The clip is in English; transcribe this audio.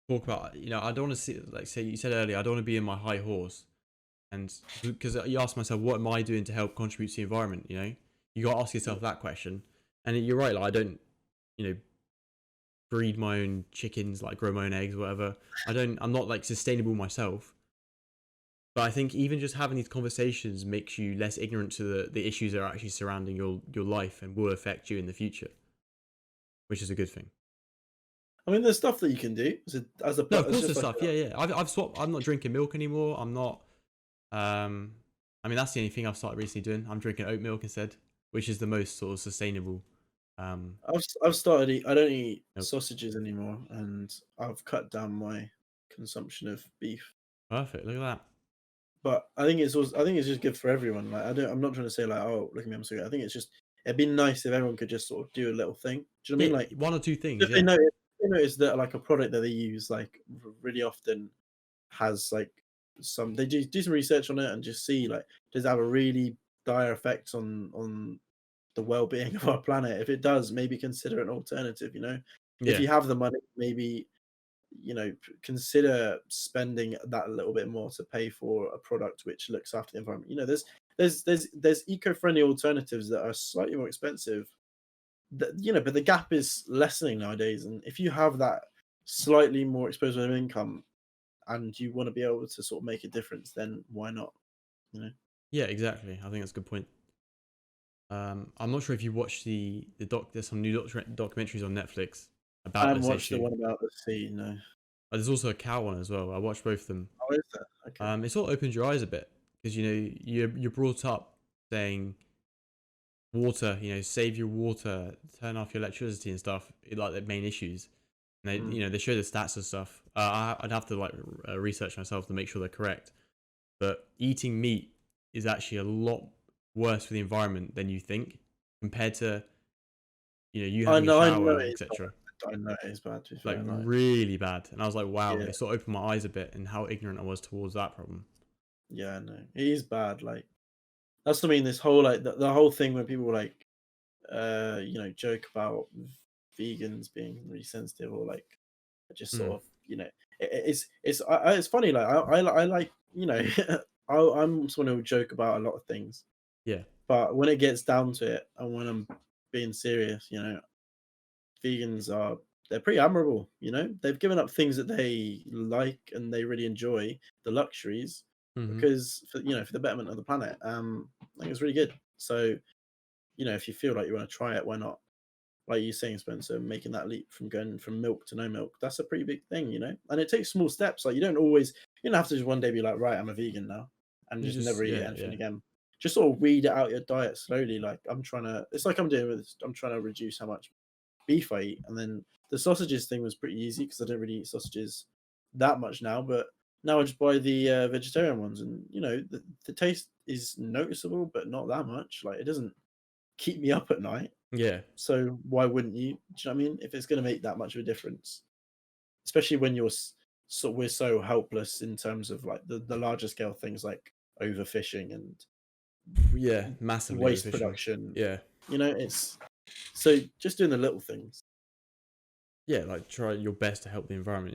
talk about, I don't want to see, like, say you said earlier, I don't want to be in my high horse. And because you ask myself, what am I doing to help contribute to the environment? You got to ask yourself that question. And you're right, like, I don't, you know, breed my own chickens, like grow my own eggs, whatever. I'm not like sustainable myself. But I think even just having these conversations makes you less ignorant to the issues that are actually surrounding your life and will affect you in the future, which is a good thing. I mean, there's stuff that you can do No, of as course just there's like stuff. Yeah, yeah. I've swapped. I'm not drinking milk anymore. I'm not. Um, I mean, that's the only thing I've started recently doing. I'm drinking oat milk instead, which is the most sort of sustainable. Um, I've started I don't eat Milk. sausages anymore, and I've cut down my consumption of beef. Perfect. Look at that. But I think it's just good for everyone. Like I'm not trying to say like, oh, look at me, I'm so good. I think it's just it'd be nice if everyone could just sort of do a little thing. Do you know what I Yeah, mean? Like one or two things. if they Yeah, notice, that like a product that they use like really often has like they do some research on it and just see like does it have a really dire effects on the well-being of our planet. If it does, maybe consider an alternative. If yeah, you have the money, maybe consider spending that a little bit more to pay for a product which looks after the environment. There's eco-friendly alternatives that are slightly more expensive. But the gap is lessening nowadays, and if you have that slightly more exposure of income and you want to be able to sort of make a difference, then why not? You know, yeah. Exactly. I think that's a good point. I'm not sure if you watched the doc. There's some new documentaries on Netflix I about haven't this watched the issue. one about the sea. No, There's also a cow one as well. I watched both of them. how is that? Okay. It sort of opens your eyes a bit because you're brought up saying water, save your water, turn off your electricity and stuff, like the main issues. And Mm. they show the stats and stuff. I'd have to like research myself to make sure they're correct. But eating meat is actually a lot worse for the environment than you think, compared to you having a I know shower, it is etc. bad. I know it is bad. To be Like fair, like really bad. And I was like, wow, yeah, it sort of opened my eyes a bit and how ignorant I was towards that problem. yeah, I know it is bad. Like that's what I mean. This whole like the whole thing when people like joke about vegans being really sensitive or like just Mm, sort of it's funny like I like I'm someone who joke about a lot of things, yeah. but when it gets down to it and when I'm being serious, vegans are they're pretty admirable. They've given up things that they like and they really enjoy, the luxuries, Hmm. because for the betterment of the planet. I think it's really good. So if you feel like you want to try it, why not? Like you saying, Spencer, making that leap from going from milk to no milk, that's a pretty big thing. And it takes small steps. Like you don't have to just one day be like, right, I'm a vegan now and You just just never eat yeah, anything yeah. again. Just sort of weed it out your diet slowly. Like it's like I'm trying to reduce how much beef I eat. And then the sausages thing was pretty easy because I don't really eat sausages that much now. But now I just buy the vegetarian ones, and the taste is noticeable, but not that much. Like it doesn't keep me up at night. Yeah. So why wouldn't you? Do you know what I mean? If it's going to make that much of a difference, especially when we're so helpless in terms of like the larger scale things like overfishing and Yeah, massively waste overfishing. production. Yeah. It's so just doing the little things. Yeah, like try your best to help the environment. Yeah.